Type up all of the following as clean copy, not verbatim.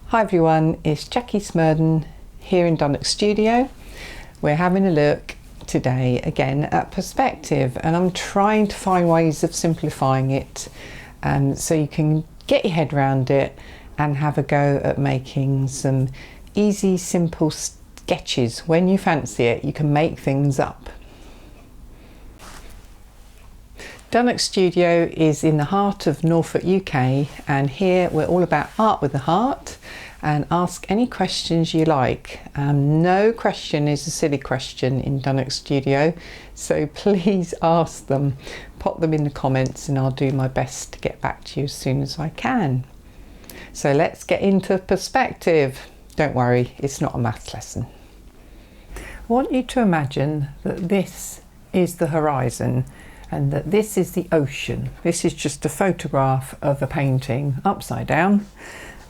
Hi everyone, it's Jackie Smurden here in Dunnock Studio. We're having a look today again at perspective, and I'm trying to find ways of simplifying it so you can get your head around it and have a go at making some easy, simple sketches. When you fancy it, you can make things up. Dunnock Studio is in the heart of Norfolk, UK, and here we're all about art with the heart, and ask any questions you like. No question is a silly question in Dunnock Studio, so please ask them. Pop them in the comments and I'll do my best to get back to you as soon as I can. So let's get into perspective. Don't worry, it's not a maths lesson. I want you to imagine that this is the horizon and that this is the ocean. This is just a photograph of a painting upside down.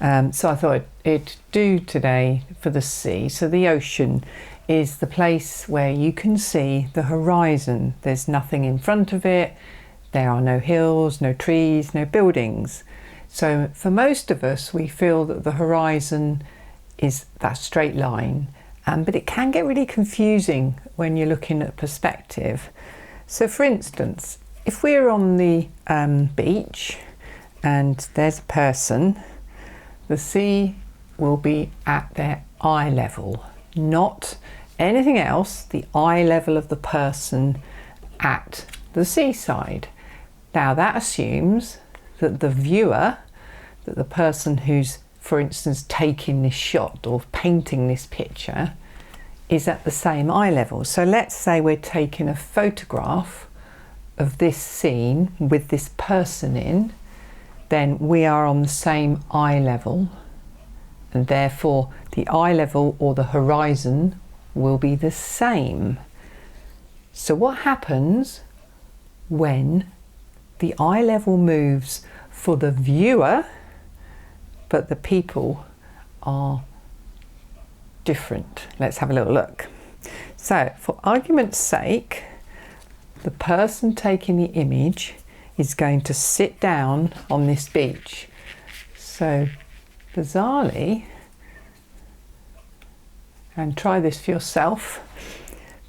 So I thought it'd do today for the sea. So the ocean is the place where you can see the horizon. There's nothing in front of it. There are no hills, no trees, no buildings. So for most of us, we feel that the horizon is that straight line, but it can get really confusing when you're looking at perspective. So for instance, if we're on the beach and there's a person, the sea will be at their eye level, not anything else, the eye level of the person at the seaside. Now that assumes that the viewer, that the person who's, for instance, taking this shot or painting this picture, is at the same eye level. So let's say we're taking a photograph of this scene with this person in, then we are on the same eye level, and therefore the eye level or the horizon will be the same. So what happens when the eye level moves for the viewer, but the people are different? Let's have a little look. So for argument's sake, the person taking the image is going to sit down on this beach. So bizarrely, and try this for yourself,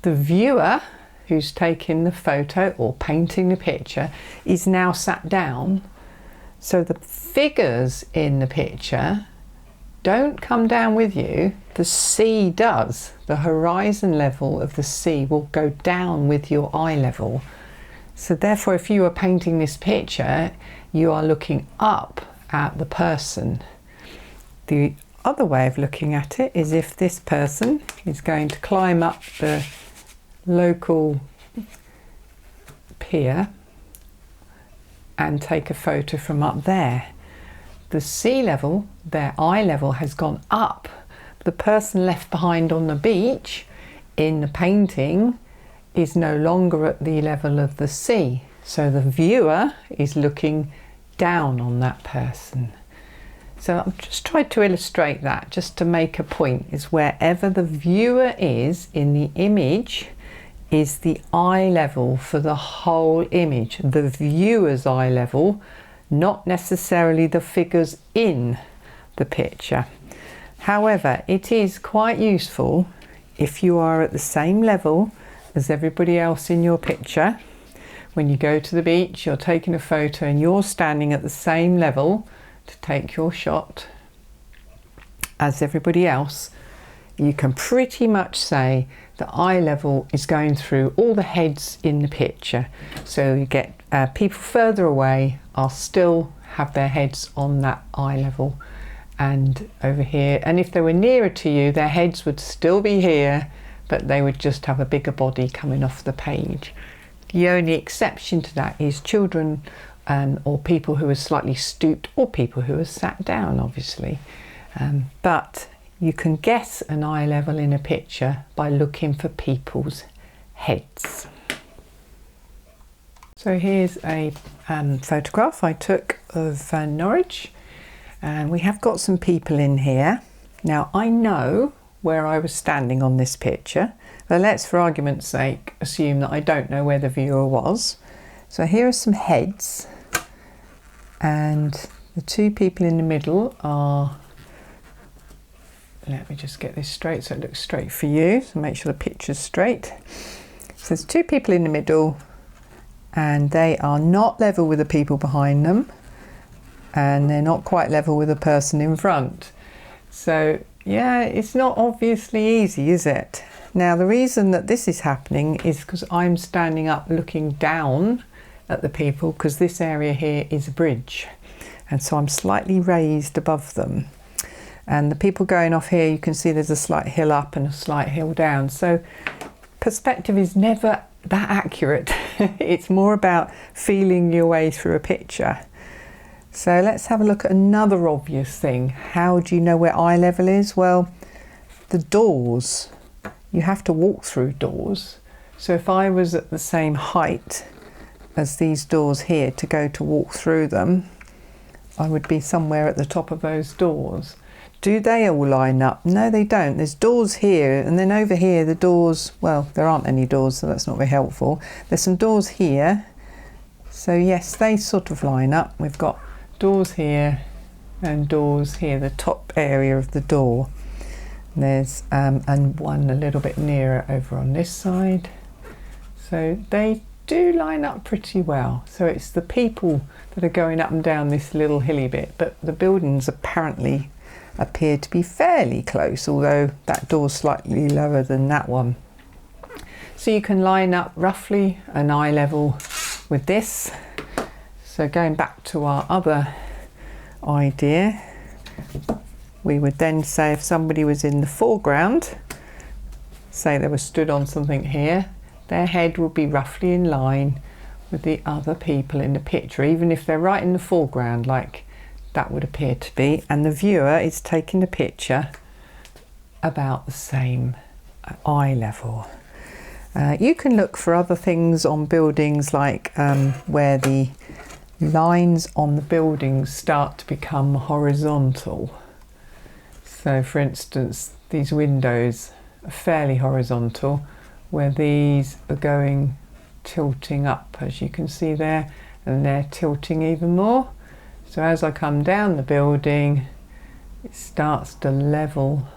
the viewer who's taking the photo or painting the picture is now sat down. So the figures in the picture don't come down with you, the sea does. The horizon level of the sea will go down with your eye level. So therefore, if you are painting this picture, you are looking up at the person. The other way of looking at it is if this person is going to climb up the local pier and take a photo from up there. The sea level, their eye level, has gone up. The person left behind on the beach in the painting is no longer at the level of the sea. So the viewer is looking down on that person. So I've just tried to illustrate that just to make a point, is wherever the viewer is in the image is the eye level for the whole image. The viewer's eye level, not necessarily the figures in the picture. However, it is quite useful if you are at the same level as everybody else in your picture. When you go to the beach, you're taking a photo and you're standing at the same level to take your shot as everybody else, you can pretty much say the eye level is going through all the heads in the picture. So you get people further away are still have their heads on that eye level and over here, and if they were nearer to you, their heads would still be here, but they would just have a bigger body coming off the page. The only exception to that is children or people who are slightly stooped, or people who are sat down, obviously. But you can guess an eye level in a picture by looking for people's heads. So here's a photograph I took of Norwich, and we have got some people in here. Now I know where I was standing on this picture, but let's, for argument's sake, assume that I don't know where the viewer was. So here are some heads, and the two people in the middle are let me just get this straight so it looks straight for you. So make sure the picture's straight. So there's two people in the middle and they are not level with the people behind them, and they're not quite level with the person in front. So yeah, it's not obviously easy, is it? Now the reason that this is happening is because I'm standing up looking down at the people, because this area here is a bridge, and so I'm slightly raised above them. And the people going off here, you can see there's a slight hill up and a slight hill down. So perspective is never that accurate. It's more about feeling your way through a picture. So let's have a look at another obvious thing. How do you know where eye level is? Well, the doors. You have to walk through doors. So if I was at the same height as these doors here to go to walk through them, I would be somewhere at the top of those doors. Do they all line up? No, they don't. There's doors here, and then over here the doors, well, there aren't any doors, so that's not very helpful. There's some doors here. So yes, they sort of line up. We've got doors here and doors here, the top area of the door. There's and one a little bit nearer over on this side. So they do line up pretty well. So it's the people that are going up and down this little hilly bit, but the buildings apparently appear to be fairly close, although that door's slightly lower than that one. So you can line up roughly an eye level with this. So going back to our other idea, we would then say if somebody was in the foreground, say they were stood on something here, their head would be roughly in line with the other people in the picture, even if they're right in the foreground, like that would appear to be, and the viewer is taking the picture about the same eye level. You can look for other things on buildings, like where the lines on the buildings start to become horizontal. So for instance, these windows are fairly horizontal, where these are going tilting up, as you can see there, and they're tilting even more. So as I come down the building, it starts to level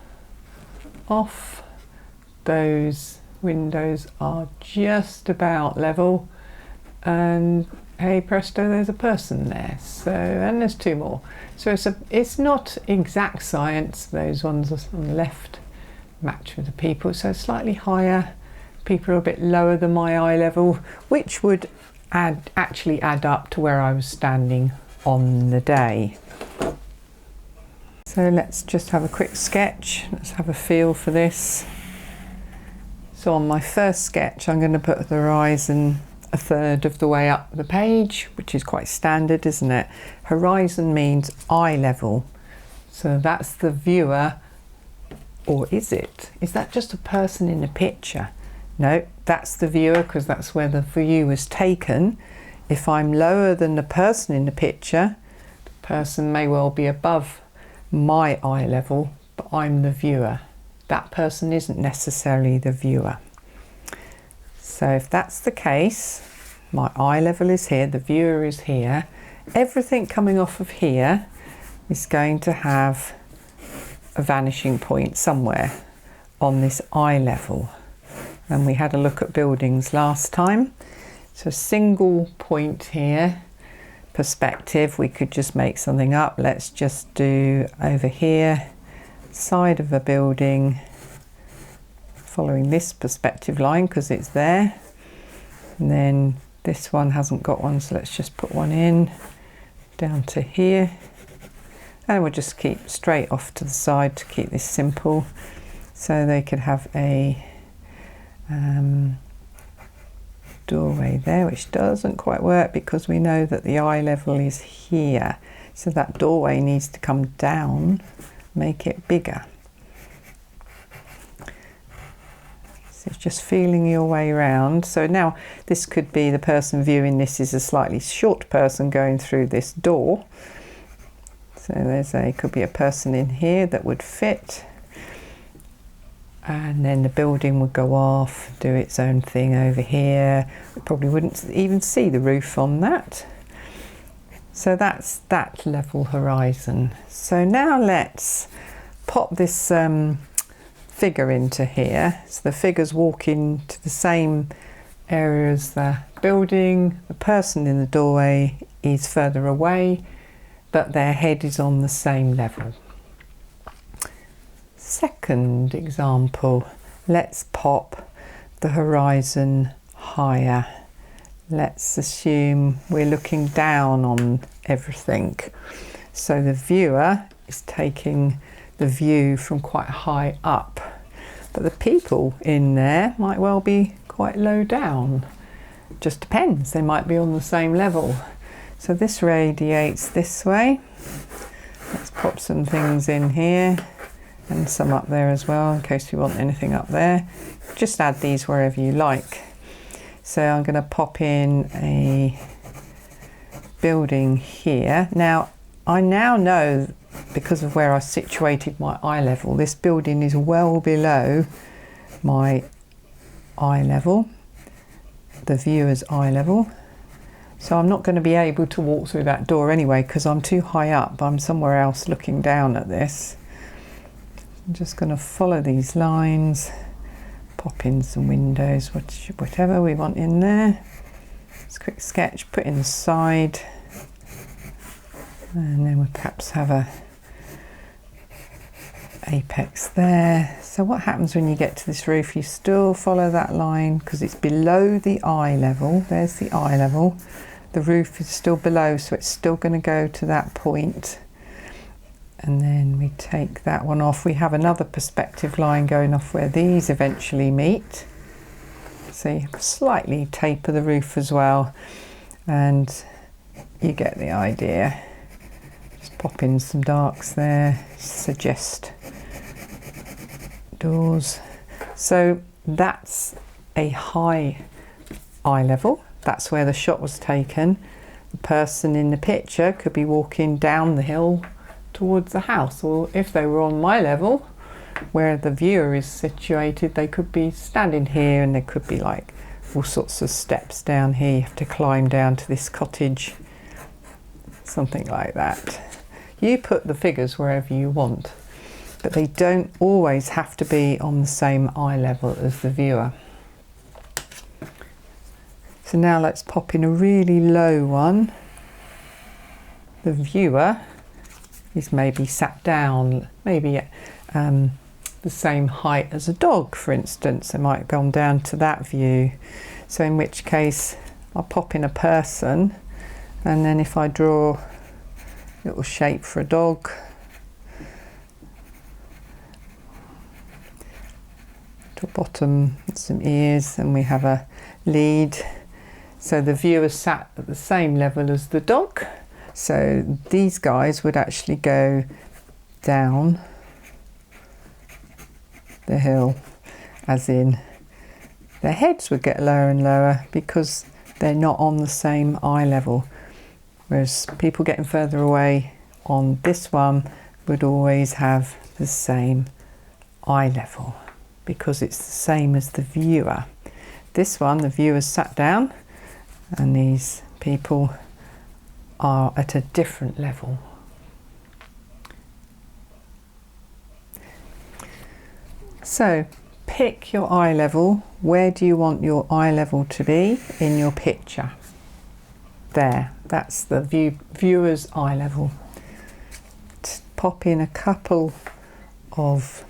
off. Those windows are just about level, and hey presto, there's a person there. So, and there's two more. So it's not exact science. Those ones on the left match with the people, so slightly higher. People are a bit lower than my eye level, which would actually add up to where I was standing on the day. So let's just have a quick sketch. Let's have a feel for this. So on my first sketch, I'm going to put the horizon a third of the way up the page, which is quite standard, isn't it? Horizon means eye level. So that's the viewer, or is it? Is that just a person in the picture? No, that's the viewer, because that's where the view was taken. If I'm lower than the person in the picture, the person may well be above my eye level, but I'm the viewer. That person isn't necessarily the viewer. So if that's the case, my eye level is here, the viewer is here. Everything coming off of here is going to have a vanishing point somewhere on this eye level. And we had a look at buildings last time. So a single point here, perspective, we could just make something up. Let's just do over here, side of a building, following this perspective line because it's there. And then this one hasn't got one, so let's just put one in down to here. And we'll just keep straight off to the side to keep this simple. So they could have a doorway there, which doesn't quite work because we know that the eye level is here. So that doorway needs to come down, make it bigger. So it's just feeling your way around. So now this could be the person viewing this is a slightly short person going through this door. So could be a person in here that would fit. And then the building would go off, do its own thing over here. We probably wouldn't even see the roof on that. So that's that level horizon. So now let's pop this figure into here. So the figure's walking to the same area as the building. The person in the doorway is further away, but their head is on the same level. Second example, let's pop the horizon higher. Let's assume we're looking down on everything. So the viewer is taking the view from quite high up, but the people in there might well be quite low down. Just depends, they might be on the same level. So this radiates this way. Let's pop some things in here and some up there as well in case you want anything up there. Just add these wherever you like. So I'm going to pop in a building here. Now I now know, because of where I situated my eye level, this building is well below my eye level, the viewer's eye level. So I'm not going to be able to walk through that door anyway because I'm too high up. I'm somewhere else looking down at this. I'm just going to follow these lines, pop in some windows, whatever we want in there. Just a quick sketch, put in the side, and then we'll perhaps have a apex there. So what happens when you get to this roof? You still follow that line because it's below the eye level. There's the eye level. The roof is still below, so it's still going to go to that point. And then we take that one off. We have another perspective line going off where these eventually meet. So you slightly taper the roof as well, and you get the idea. Just pop in some darks there, suggest doors. So that's a high eye level. That's where the shot was taken. The person in the picture could be walking down the hill towards the house, or if they were on my level where the viewer is situated, they could be standing here, and there could be like all sorts of steps down here. You have to climb down to this cottage, something like that. You put the figures wherever you want, but they don't always have to be on the same eye level as the viewer. So now let's pop in a really low one. The viewer is maybe sat down, maybe at the same height as a dog, for instance. They might have gone down to that view. So in which case I'll pop in a person, and then if I draw a little shape for a dog, to bottom, some ears, and we have a lead. So the viewer sat at the same level as the dog. So these guys would actually go down the hill, as in their heads would get lower and lower because they're not on the same eye level. Whereas people getting further away on this one would always have the same eye level because it's the same as the viewer. This one, the viewer's sat down, and these people are at a different level. So pick your eye level. Where do you want your eye level to be in your picture? There, that's the viewer's eye level. Pop in a couple of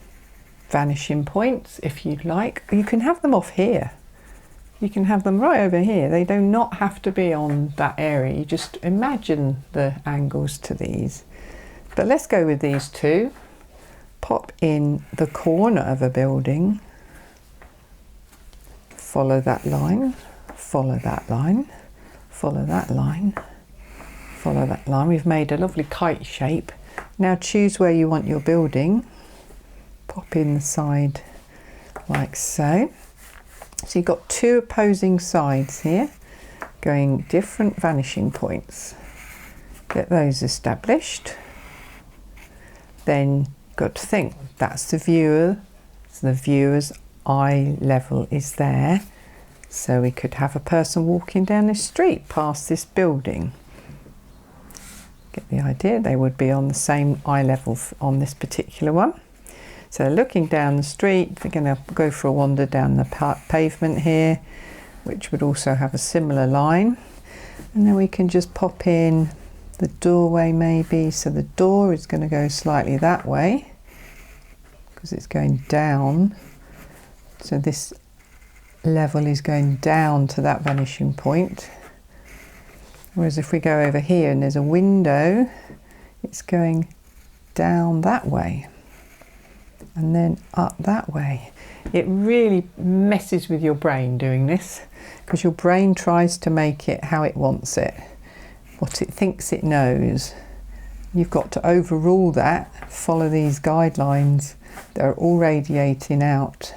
vanishing points if you'd like. You can have them off here. You can have them right over here. They do not have to be on that area. You just imagine the angles to these. But let's go with these two. Pop in the corner of a building. Follow that line. Follow that line. Follow that line. Follow that line. We've made a lovely kite shape. Now choose where you want your building. Pop in the side like so. So you've got two opposing sides here, going different vanishing points. Get those established. Then you've got to think, that's the viewer. So the viewer's eye level is there. So we could have a person walking down this street past this building. Get the idea? They would be on the same eye level on this particular one. So looking down the street, we're going to go for a wander down the pavement here, which would also have a similar line. And then we can just pop in the doorway maybe. So the door is going to go slightly that way because it's going down. So this level is going down to that vanishing point. Whereas if we go over here and there's a window, it's going down that way and then up that way. It really messes with your brain doing this, because your brain tries to make it how it wants it, what it thinks it knows. You've got to overrule that, follow these guidelines that are all radiating out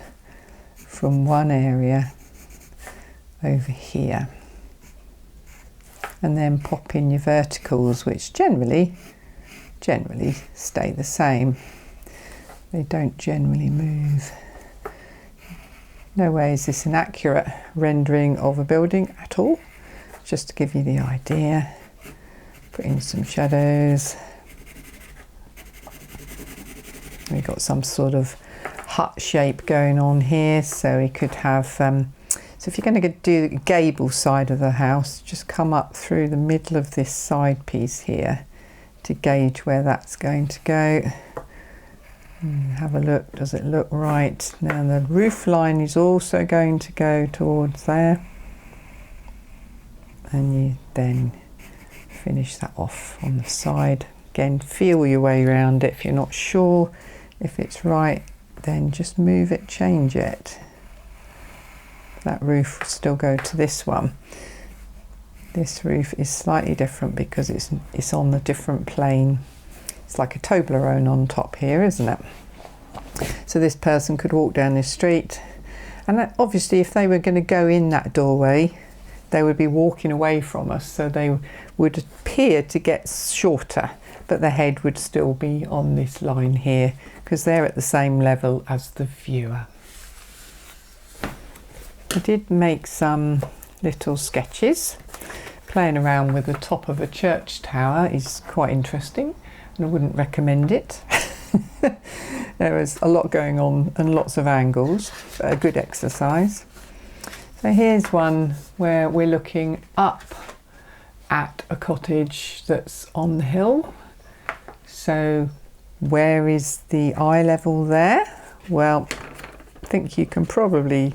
from one area over here. And then pop in your verticals, which generally stay the same. They don't generally move. No way is this an accurate rendering of a building at all. Just to give you the idea. Put in some shadows. We've got some sort of hut shape going on here, so we could have so if you're going to do the gable side of the house, just come up through the middle of this side piece here to gauge where that's going to go. Have a look, does it look right? Now the roof line is also going to go towards there, and you then finish that off on the side. Again, feel your way around it. If you're not sure if it's right, then just move it, change it. That roof will still go to this one. This roof is slightly different because it's on a different plane. It's like a Toblerone on top here, isn't it? So this person could walk down this street, and that, obviously if they were going to go in that doorway, they would be walking away from us, so they would appear to get shorter, but the head would still be on this line here because they're at the same level as the viewer. I did make some little sketches. Playing around with the top of a church tower is quite interesting, and I wouldn't recommend it. There was a lot going on and lots of angles, but a good exercise. So here's one where we're looking up at a cottage that's on the hill. So where is the eye level there? Well, I think you can probably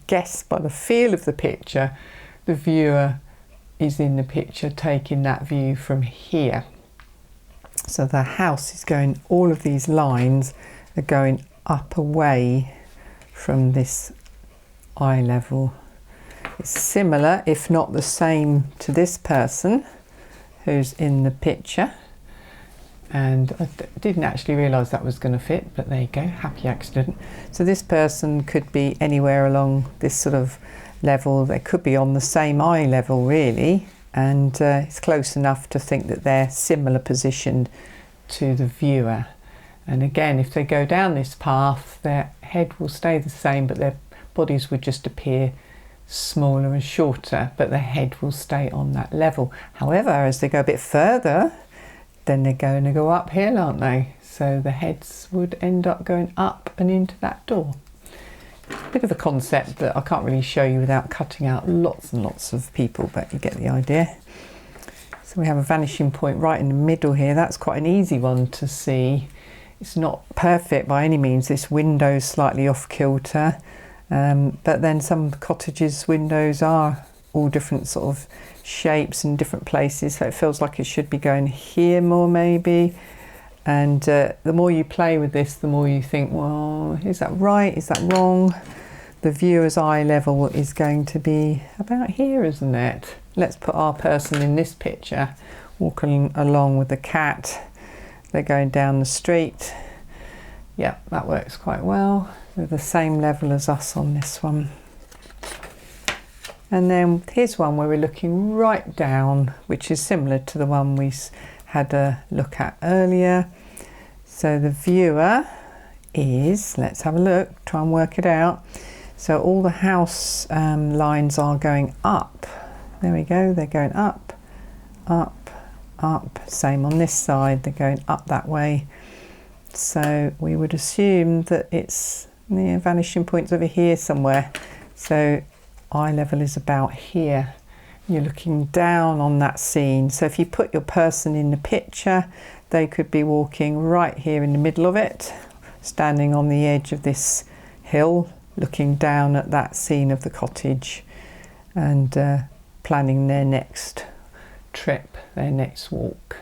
guess by the feel of the picture, the viewer is in the picture taking that view from here. So the house is going, all of these lines are going up away from this eye level. It's similar, if not the same, to this person who's in the picture. And I didn't actually realise that was going to fit, but there you go, happy accident. So this person could be anywhere along this sort of level. They could be on the same eye level really, and it's close enough to think that they're similar positioned to the viewer. And again, if they go down this path, their head will stay the same, but their bodies would just appear smaller and shorter, but the head will stay on that level. However, as they go a bit further, then they're going to go uphill, aren't they? So the heads would end up going up and into that door. Bit of a concept that I can't really show you without cutting out lots and lots of people, but you get the idea. So we have a vanishing point right in the middle here. That's quite an easy one to see. It's not perfect by any means. This window's slightly off kilter, but then some cottages' windows are all different sort of shapes and different places, so it feels like it should be going here more maybe. And the more you play with this, the more you think, well, is that right, is that wrong? The viewer's eye level is going to be about here, isn't it? Let's put our person in this picture walking along with the cat. They're going down the street. Yeah, that works quite well. They're the same level as us on this one. And then here's one where we're looking right down, which is similar to the one we had a look at earlier. So the viewer is, let's have a look, try and work it out. So all the house lines are going up. There we go, they're going up, up, up. Same on this side, they're going up that way. So we would assume that it's the vanishing point's over here somewhere. So eye level is about here. You're looking down on that scene. So if you put your person in the picture, they could be walking right here in the middle of it, standing on the edge of this hill, looking down at that scene of the cottage and planning their next trip, their next walk.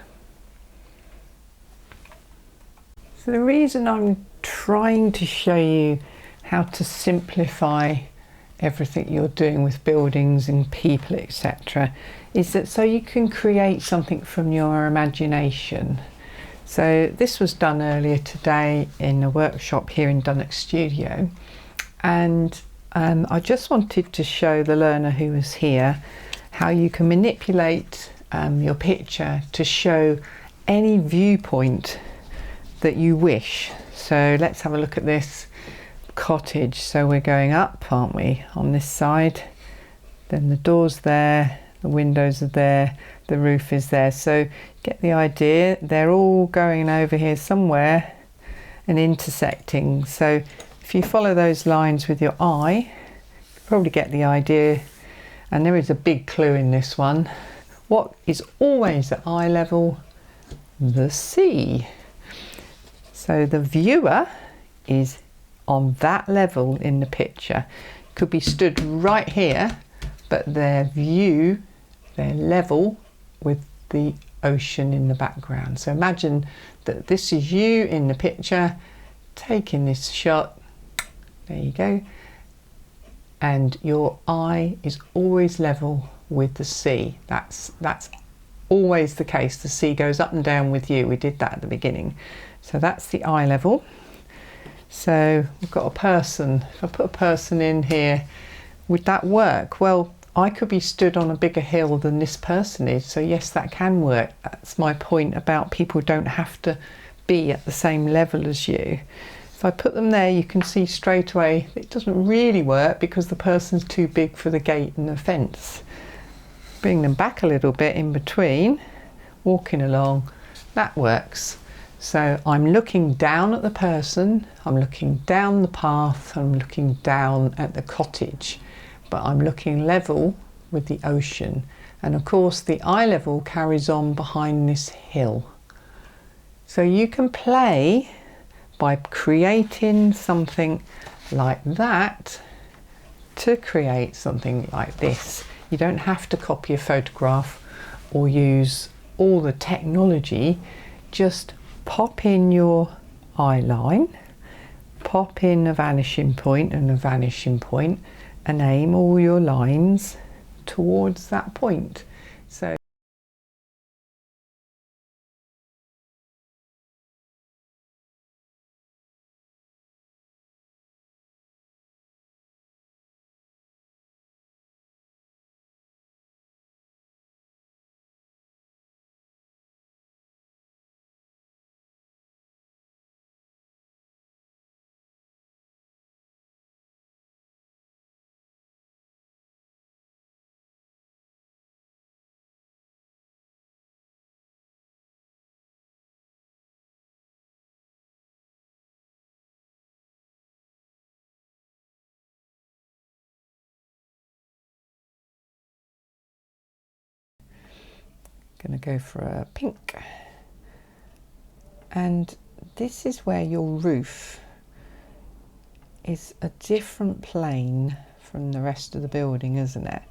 So the reason I'm trying to show you how to simplify everything you're doing with buildings and people, etc., is that so you can create something from your imagination. So this was done earlier today in a workshop here in Dunnock Studio, and I just wanted to show the learner who was here how you can manipulate your picture to show any viewpoint that you wish. So let's have a look at this cottage. So we're going up, aren't we, on this side, then the door's there, the windows are there, the roof is there. So get the idea, they're all going over here somewhere and intersecting. So if you follow those lines with your eye, you probably get the idea. And there is a big clue in this one. What is always at eye level? The sea. So the viewer is on that level in the picture. Could be stood right here, but their view, their level with the ocean in the background. So imagine that this is you in the picture, taking this shot. There you go. And your eye is always level with the sea. That's always the case. The sea goes up and down with you. We did that at the beginning. So that's the eye level. So we've got a person. If I put a person in here, would that work? Well, I could be stood on a bigger hill than this person is. So yes, that can work. That's my point about people don't have to be at the same level as you. If I put them there, you can see straight away it doesn't really work because the person's too big for the gate and the fence. Bring them back a little bit in between, walking along, that works. So I'm looking down at the person, I'm looking down the path, I'm looking down at the cottage, but I'm looking level with the ocean. And of course the eye level carries on behind this hill. So you can play by creating something like that to create something like this. You don't have to copy a photograph or use all the technology. Just pop in your eye line, pop in a vanishing point and a vanishing point, and aim all your lines towards that point. So going to go for a pink, and this is where your roof is a different plane from the rest of the building, isn't it?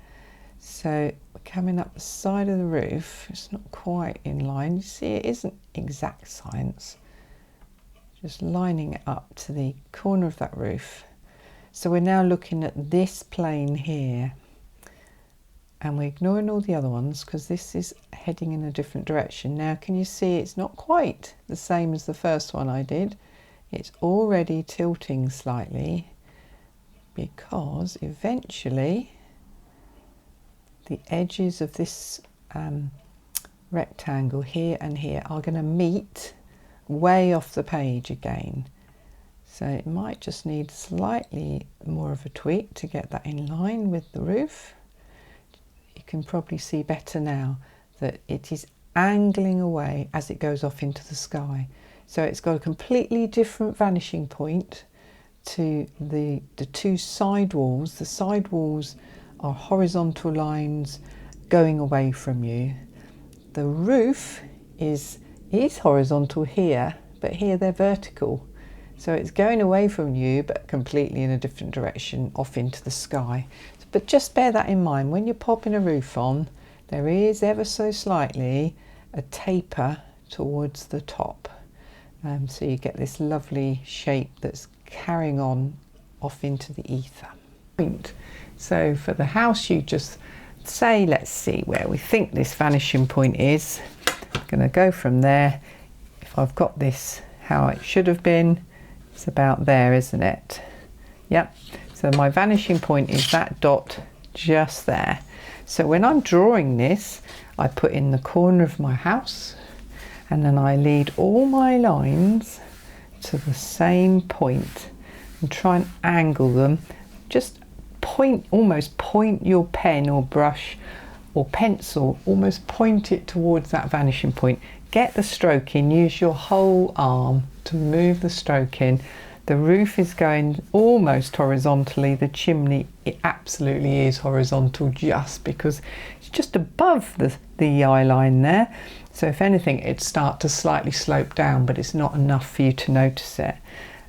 So we're coming up the side of the roof, it's not quite in line. You see, it isn't exact science, just lining it up to the corner of that roof. So we're now looking at this plane here, and we're ignoring all the other ones because this is heading in a different direction. Now can you see it's not quite the same as the first one I did? It's already tilting slightly because eventually the edges of this rectangle here and here are going to meet way off the page again. So it might just need slightly more of a tweak to get that in line with the roof. You can probably see better now that it is angling away as it goes off into the sky. So it's got a completely different vanishing point to the two side walls. The side walls are horizontal lines going away from you. The roof is horizontal here, but here they're vertical. So it's going away from you, but completely in a different direction, off into the sky. But just bear that in mind. When you're popping a roof on, there is ever so slightly a taper towards the top. So you get this lovely shape that's carrying on off into the ether. So for the house, you just say, let's see where we think this vanishing point is. I'm going to go from there. If I've got this how it should have been, it's about there, isn't it? Yep. So my vanishing point is that dot just there. So when I'm drawing this, I put in the corner of my house, and then I lead all my lines to the same point and try and angle them. Just almost point your pen or brush or pencil, almost point it towards that vanishing point. Get the stroke in, use your whole arm to move the stroke in. The roof is going almost horizontally. The chimney, it absolutely is horizontal just because it's just above the eye line there. So if anything, it'd start to slightly slope down, but it's not enough for you to notice it.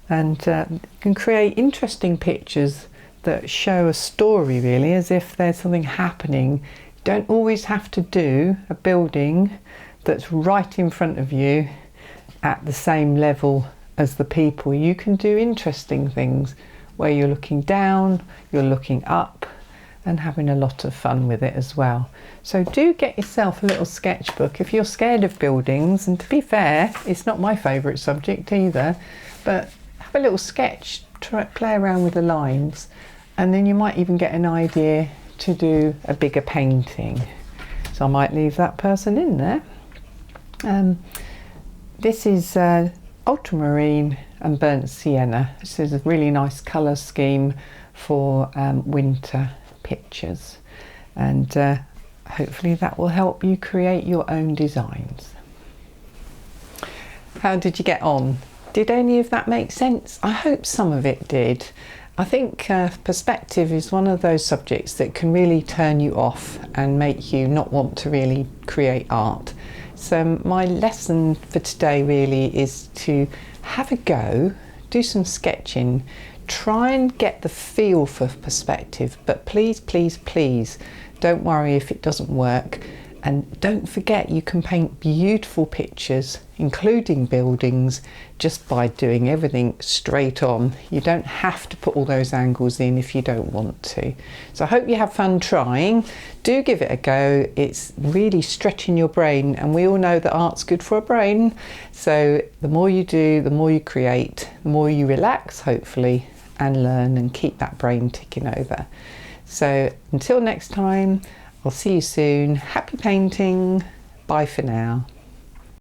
And you can create interesting pictures that show a story, really, as if there's something happening. You don't always have to do a building that's right in front of you at the same level as the people. You can do interesting things where you're looking down, you're looking up, and having a lot of fun with it as well. So do get yourself a little sketchbook if you're scared of buildings, and to be fair, it's not my favourite subject either, but have a little sketch, play around with the lines, and then you might even get an idea to do a bigger painting. So I might leave that person in there. This is ultramarine and burnt sienna. This is a really nice colour scheme for winter pictures, and hopefully that will help you create your own designs. How did you get on? Did any of that make sense? I hope some of it did. I think perspective is one of those subjects that can really turn you off and make you not want to really create art. So my lesson for today really is to have a go, do some sketching, try and get the feel for perspective, but please, please, please don't worry if it doesn't work. And don't forget, you can paint beautiful pictures, including buildings, just by doing everything straight on. You don't have to put all those angles in if you don't want to. So I hope you have fun trying. Do give it a go. It's really stretching your brain, and we all know that art's good for a brain. So the more you do, the more you create, the more you relax, hopefully, and learn and keep that brain ticking over. So until next time, I'll see you soon. Happy painting. Bye for now.